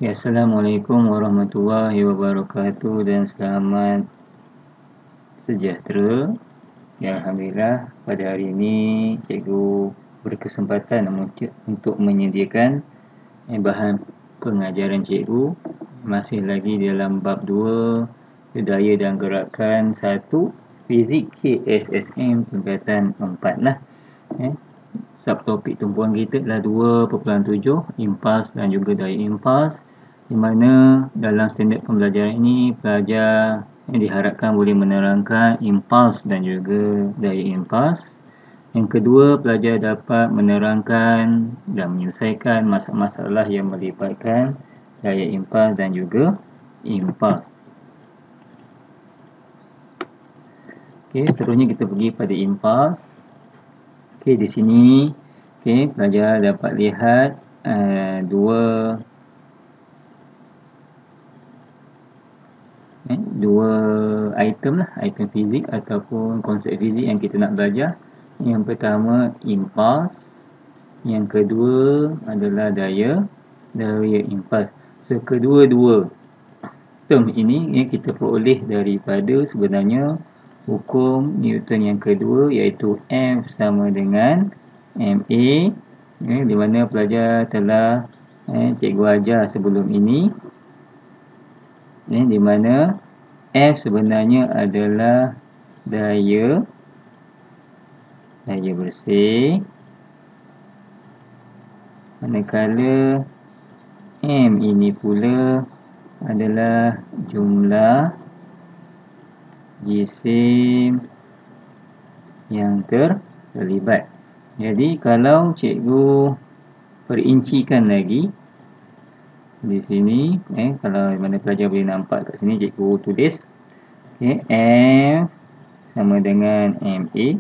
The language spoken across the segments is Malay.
Ya, Assalamualaikum warahmatullahi wabarakatuh dan selamat sejahtera. Ya, Alhamdulillah pada hari ini cikgu berkesempatan untuk menyediakan bahan pengajaran cikgu masih lagi dalam bab 2 daya dan gerakan 1 fizik KSSM tingkatan 4 lah. Subtopik tumpuan kita adalah 2.7 impuls dan juga daya impuls, di mana dalam standard pembelajaran ini pelajar diharapkan boleh menerangkan impuls dan juga daya impuls. Yang kedua, pelajar dapat menerangkan dan menyelesaikan masalah-masalah yang melibatkan daya impuls dan juga impuls. Okey, seterusnya kita pergi pada impuls. Okey, di sini pelajar dapat lihat dua item lah, item fizik ataupun konsep fizik yang kita nak belajar. Yang pertama impuls, yang kedua adalah daya impuls. So kedua-dua term ini kita peroleh daripada sebenarnya hukum Newton yang kedua, iaitu F sama dengan MA, di mana pelajar telah cikgu ajar sebelum ini, di mana F sebenarnya adalah daya bersih, manakala M ini pula adalah jumlah jisim yang terlibat. Jadi kalau cikgu perincikan lagi di sini, kalau mana pelajar boleh nampak kat sini, cikgu tulis F sama dengan MA.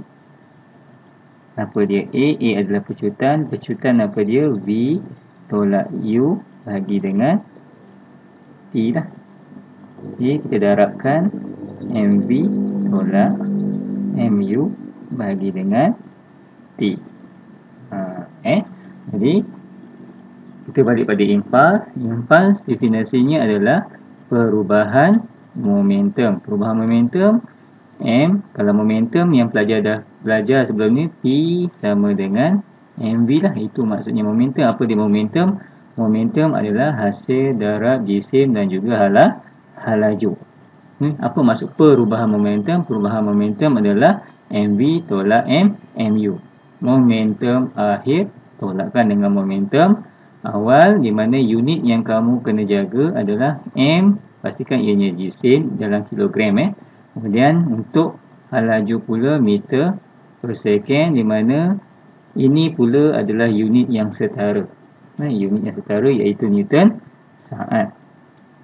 Apa dia? A adalah pecutan apa dia? V tolak U bagi dengan T lah. Jadi kita darabkan MV tolak MU bagi dengan T. Jadi kita balik pada impuls. Impuls definisinya adalah perubahan momentum. Perubahan momentum M, kalau momentum yang pelajar dah belajar sebelum ni, P sama dengan MV lah. Itu maksudnya momentum. Apa dia momentum? Momentum adalah hasil darab jisim dan juga halaju. Apa maksud perubahan momentum? Perubahan momentum adalah MV tolak MU. Momentum akhir tolakkan dengan momentum awal, di mana unit yang kamu kena jaga adalah M, pastikan ianya jisim dalam kilogram. Kemudian untuk halaju pula meter per second, di mana ini pula adalah unit yang setara. Unit yang setara iaitu Newton saat.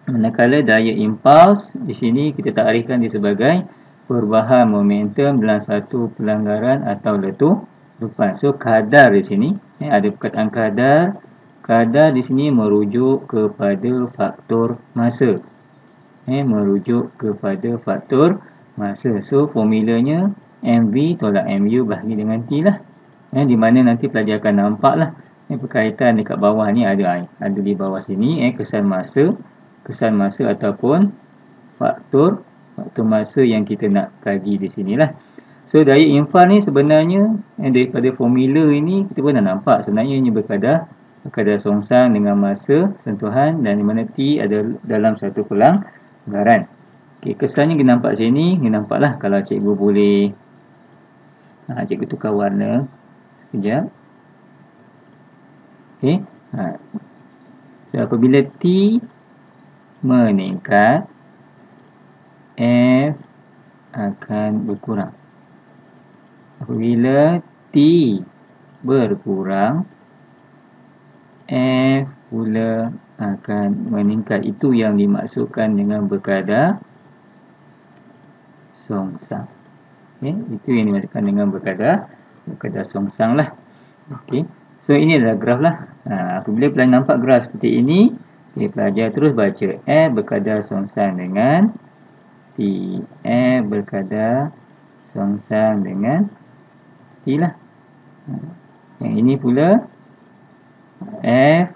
Manakala daya impuls di sini kita takrifkan dia sebagai perubahan momentum dalam satu pelanggaran atau letupan. So kadar di sini ada perkataan kadar. Kadar di sini merujuk kepada faktor masa. Merujuk kepada faktor masa. So formulanya MV tolak MU bahagi dengan T lah. Di mana nanti pelajar akan nampak lah berkaitan dekat bawah ni ada di bawah sini kesan masa ataupun faktor masa yang kita nak kaji di sinilah. So daya impuls ni sebenarnya daripada formula ini kita pun dah nampak sebenarnya ini berkadar songsang dengan masa sentuhan, dan di mana T ada dalam satu pelanggaran. Kesannya kita nampak sini, kita nampaklah kalau cikgu boleh cikgu tukar warna sekejap. So apabila T meningkat, F akan berkurang. Apabila T berkurang, F pula akan meningkat. Itu yang dimaksudkan dengan berkadar songsang. Itu yang dimaksudkan dengan berkadar songsang lah. So ini adalah graf lah. Apabila pelajar nampak graf seperti ini, pelajar terus baca F berkadar songsang dengan T. F berkadar songsang dengan T lah. Yang ini pula F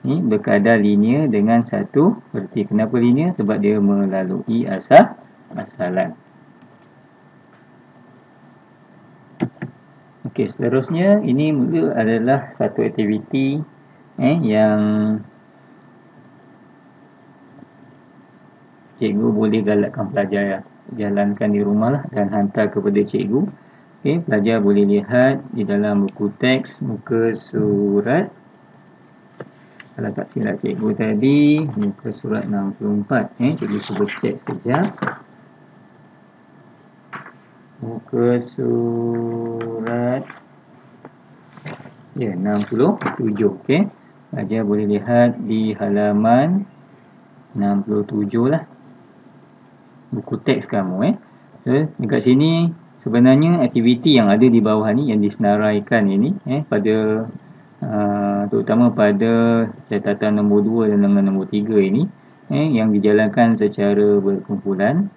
Ni berkadar linear dengan satu verti. Kenapa linear? Sebab dia melalui asalan. Okey, seterusnya ini mula adalah satu aktiviti yang cikgu boleh galakkan pelajar jalankan di rumah lah dan hantar kepada cikgu. Okey, pelajar boleh lihat di dalam buku teks muka surat, kalau tak silap cikgu tadi, muka surat 64. Cikgu cuba cek sekejap. Muka surat 67. Okey, pelajar boleh lihat di halaman 67 lah buku teks kamu. So, dekat sini sebenarnya aktiviti yang ada di bawah ni yang disenaraikan ini pada terutama pada catatan nombor 2 dan nombor 3 ini yang dijalankan secara berkumpulan.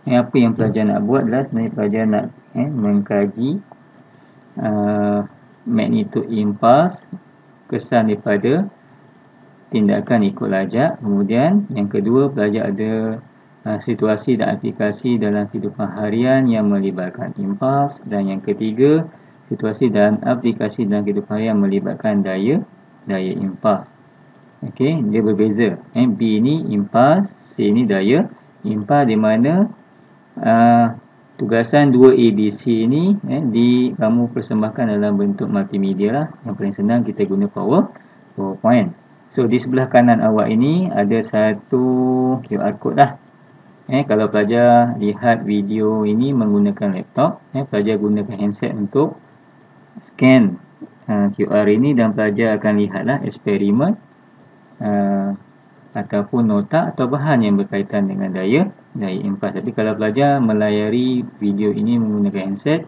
Apa yang pelajar nak buat adalah sebenarnya pelajar nak mengkaji magnitude impuls, kesan daripada tindakan ikut lajak. Kemudian yang kedua, pelajar ada situasi dan aplikasi dalam kehidupan harian yang melibatkan impuls. Dan yang ketiga, situasi dan aplikasi dalam kehidupan harian yang melibatkan daya impuls. Okey, dia berbeza. B ni impuls, C ni daya impuls, di mana tugasan 2ABC ni kamu persembahkan dalam bentuk multimedia lah. Yang paling senang kita guna PowerPoint. So di sebelah kanan awak ini ada satu QR code lah. Kalau pelajar lihat video ini menggunakan laptop, pelajar gunakan handset untuk scan QR ini dan pelajar akan lihatlah eksperimen ataupun nota atau bahan yang berkaitan dengan daya impuls. Tapi kalau pelajar melayari video ini menggunakan handset,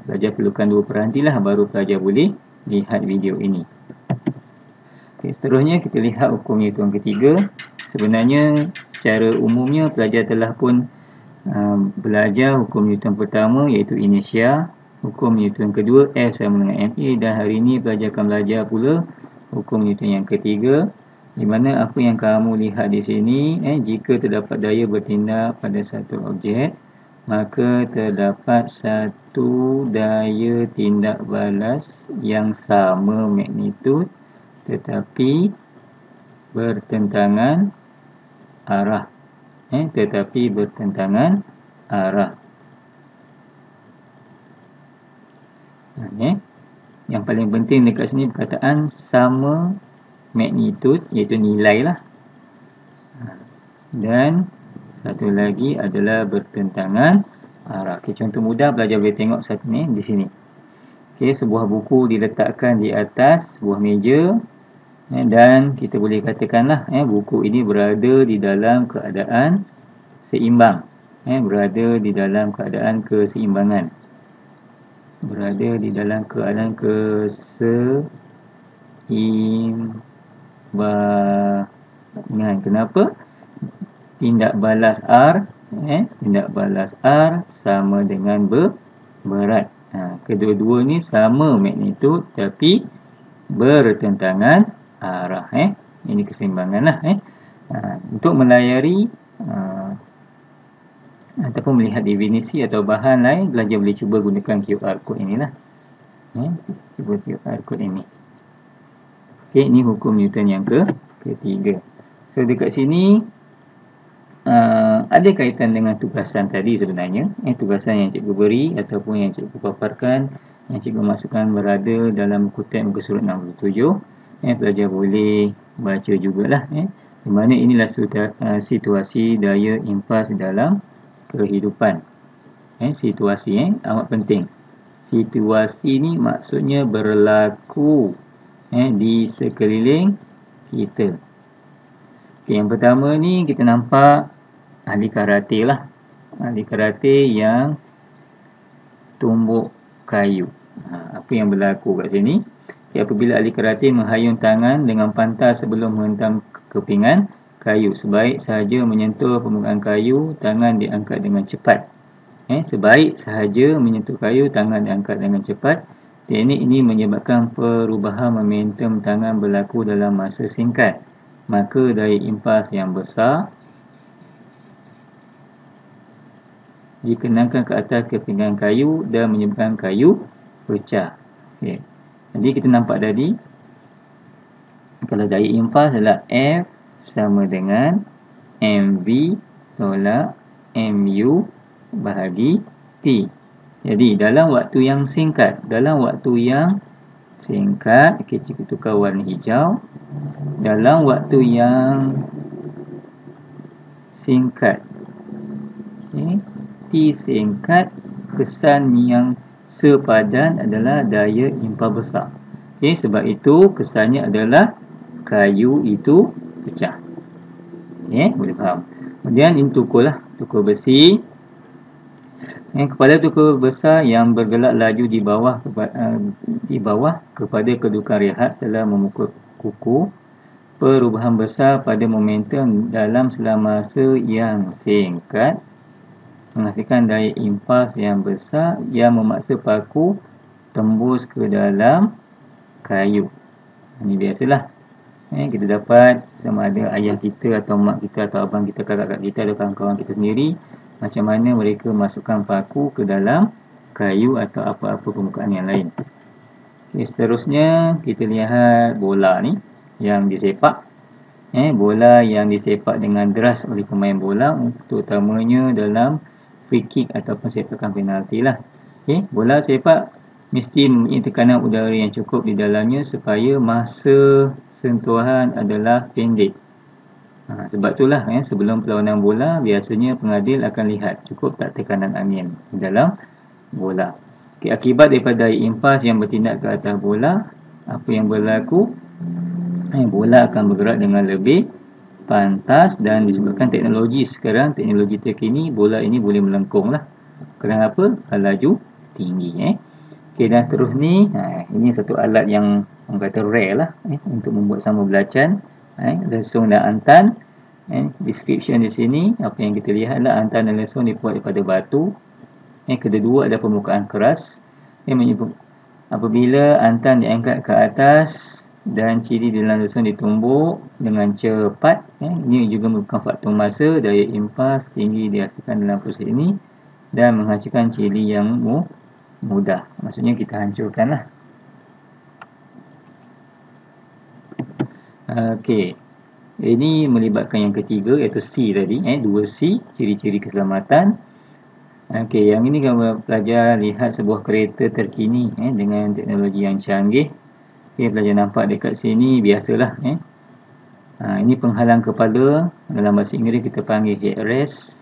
pelajar perlukan 2 peranti lah baru pelajar boleh lihat video ini. Okay, seterusnya kita lihat hukum Newton ketiga. Sebenarnya secara umumnya pelajar telah pun belajar hukum Newton pertama iaitu inertia, hukum Newton kedua F sama dengan ma, dan hari ini pelajar akan belajar pula hukum Newton yang ketiga, di mana apa yang kamu lihat di sini, jika terdapat daya bertindak pada satu objek, maka terdapat satu daya tindak balas yang sama magnitud tetapi bertentangan arah. Yang paling penting dekat sini perkataan sama magnitud, iaitu nilai lah. Dan satu lagi adalah bertentangan arah. Okay, contoh mudah pelajar boleh tengok satu ni di sini. Okay, sebuah buku diletakkan di atas sebuah meja dan kita boleh katakanlah buku ini berada di dalam keadaan seimbang. Berada di dalam keadaan keseimbangan. Berada di dalam keadaan keseimbangan. Kenapa? Tindak balas R sama dengan berat. Kedua-dua ni sama magnitud tapi bertentangan arah. Ini keseimbangan lah. Untuk melayari ataupun melihat definisi atau bahan lain, pelajar boleh cuba gunakan QR code inilah. Cuba QR code ini. Okey, ini hukum Newton yang ketiga. So dekat sini ada kaitan dengan tugasan tadi sebenarnya. Tugasan yang cikgu beri ataupun yang cikgu paparkan, yang cikgu masukkan berada dalam buku teks muka surat 67. Pelajar boleh baca jugalah. Di mana inilah situasi daya impuls dalam kehidupan. Situasi amat penting. Situasi ni maksudnya berlaku di sekeliling kita. Okay, yang pertama ni kita nampak ahli karate lah. Ahli karate yang tumbuk kayu. Apa yang berlaku kat sini? Okay, apabila ahli karate menghayung tangan dengan pantas sebelum menghentam kepingan kayu, sebaik sahaja menyentuh permukaan kayu, tangan diangkat dengan cepat. Sebaik sahaja menyentuh kayu, tangan diangkat dengan cepat. Teknik ini menyebabkan perubahan momentum tangan berlaku dalam masa singkat. Maka daya impas yang besar dikenakan ke atas kepinggan kayu dan menyebabkan kayu pecah. Okay. Jadi kita nampak tadi, kalau daya impas adalah F sama dengan mv tolak mu bahagi T. Jadi dalam waktu yang singkat, kita tukar warna hijau. Dalam waktu yang singkat, T singkat, kesan yang sepadan adalah daya impas besar. Sebab itu kesannya adalah kayu itu pecah. Boleh faham. Kemudian ini tukur besi. Kepala tukur besar yang bergerak laju di bawah kepada kedudukan rehat setelah memukul kuku. Perubahan besar pada momentum dalam masa yang singkat menghasilkan daya impas yang besar yang memaksa paku tembus ke dalam kayu. Ini biasalah. Kita dapat sama ada ayah kita atau mak kita atau abang kita, kakak kita atau kawan-kawan kita sendiri, macam mana mereka masukkan paku ke dalam kayu atau apa-apa permukaan yang lain. Seterusnya kita lihat bola ni yang disepak. Bola yang disepak dengan deras oleh pemain bola, terutamanya dalam free kick ataupun sepakan penalti lah. Bola sepak mesti mempunyai tekanan udara yang cukup di dalamnya supaya masa sentuhan adalah pendek. Sebab itulah sebelum perlawanan bola, biasanya pengadil akan lihat cukup tak tekanan angin di dalam bola. Akibat daripada daya impas yang bertindak ke atas bola, apa yang berlaku? Bola akan bergerak dengan lebih pantas, dan disebabkan teknologi sekarang, teknologi terkini, bola ini boleh melengkung lah. Kerana apa? Laju tinggi. Dan terus ni, ini satu alat yang orang kata rare lah untuk membuat sambal belacan, lesung dan antan. Description di sini, apa yang kita lihat adalah antan dan lesung dibuat daripada batu. Kedua ada permukaan keras. Apabila antan diangkat ke atas dan cili di dalam lesung ditumbuk dengan cepat, ini juga merupakan faktor masa, daya impas tinggi dihasilkan dalam proses ini dan menghasilkan cili yang mudah. Maksudnya kita hancurkanlah. Okey. Ini melibatkan yang ketiga, iaitu C tadi, 2C, ciri-ciri keselamatan. Okey, yang ini kalau pelajar lihat sebuah kereta terkini dengan teknologi yang canggih. Pelajar nampak dekat sini, biasalah. Ini penghalang kepala, dalam bahasa Inggeris kita panggil headrest.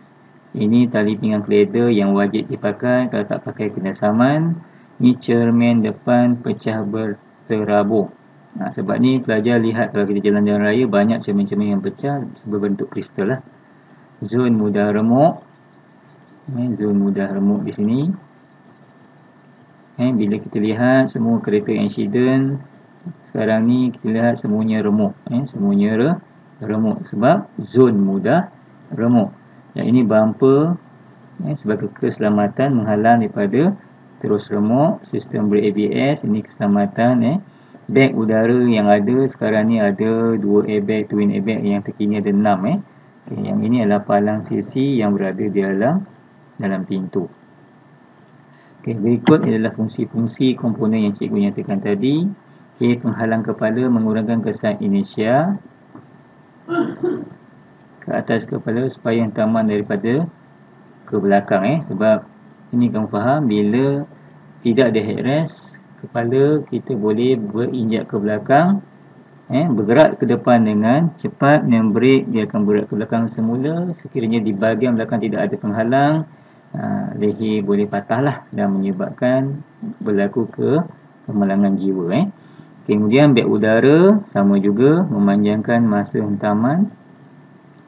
Ini tali pinggang keleda yang wajib dipakai, kalau tak pakai kena saman. Ini cermin depan pecah berterabur. Sebab ni pelajar lihat kalau kita jalan-jalan raya, banyak cermin-cermin yang pecah berbentuk kristal lah. Zon mudah remuk. Zon mudah remuk di sini. Bila kita lihat semua kereta insiden sekarang ni, kita lihat semuanya remuk. Semuanya remuk sebab zon mudah remuk. Yang ini bumper sebagai keselamatan menghalang daripada terus remuk. Sistem brake ABS, ini keselamatan. Beg udara yang ada sekarang ni ada 2 airbag, twin airbag, yang terkini ada 6. Yang ini adalah palang sisi yang berada di dalam pintu. Berikut adalah fungsi-fungsi komponen yang cikgu nyatakan tadi. Penghalang kepala mengurangkan kesan inersia ke atas kepala supaya hentaman daripada ke belakang. Sebab ini kamu faham, bila tidak ada headrest, kepala kita boleh berinjak ke belakang, bergerak ke depan dengan cepat, dan brake dia akan bergerak ke belakang semula. Sekiranya di bahagian belakang tidak ada penghalang, leher boleh patah lah dan menyebabkan berlaku kemalangan jiwa. Kemudian beg udara sama juga memanjangkan masa hentaman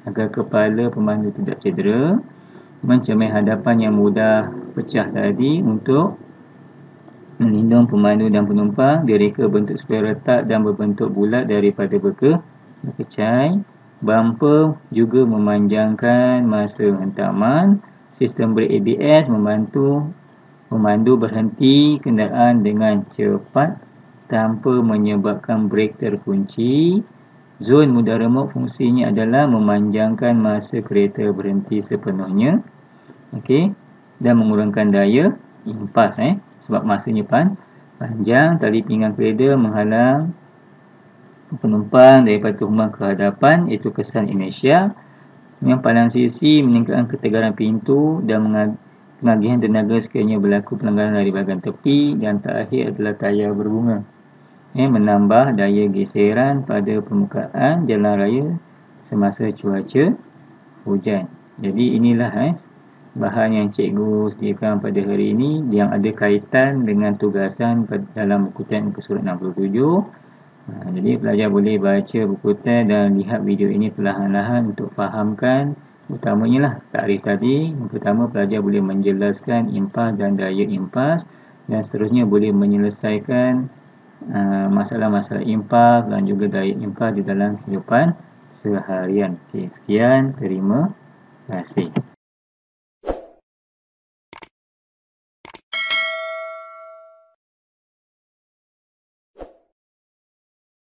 agar kepala pemandu tidak cedera. Mencermin hadapan yang mudah pecah tadi untuk melindung pemandu dan penumpang. Direka bentuk supaya retak dan berbentuk bulat daripada berkecai. Bumper juga memanjangkan masa hentaman. Sistem brake ABS membantu Memandu berhenti kenderaan dengan cepat tanpa menyebabkan brek terkunci. Zon mudah remuk fungsinya adalah memanjangkan masa kereta berhenti sepenuhnya. Okey, dan mengurangkan daya impas sebab masanya panjang. Tali pinggang kereta menghalang penumpang daripada tumbang ke hadapan, iaitu kesan inersia. Yang palang sisi meningkatkan ketegaran pintu dan pengagihan tenaga sekiranya berlaku pelanggaran dari bahagian tepi. Dan terakhir adalah tayar berbunga, menambah daya geseran pada permukaan jalan raya semasa cuaca hujan. Jadi inilah bahan yang cikgu sediakan pada hari ini yang ada kaitan dengan tugasan dalam buku teks muka surat 67. Jadi pelajar boleh baca buku teks dan lihat video ini perlahan-lahan untuk fahamkan utamanya lah takrif tadi. Yang pertama, pelajar boleh menjelaskan impas dan daya impas, dan seterusnya boleh menyelesaikan masalah-masalah impas dan juga daya impas di dalam kehidupan seharian. Okey, sekian, terima kasih.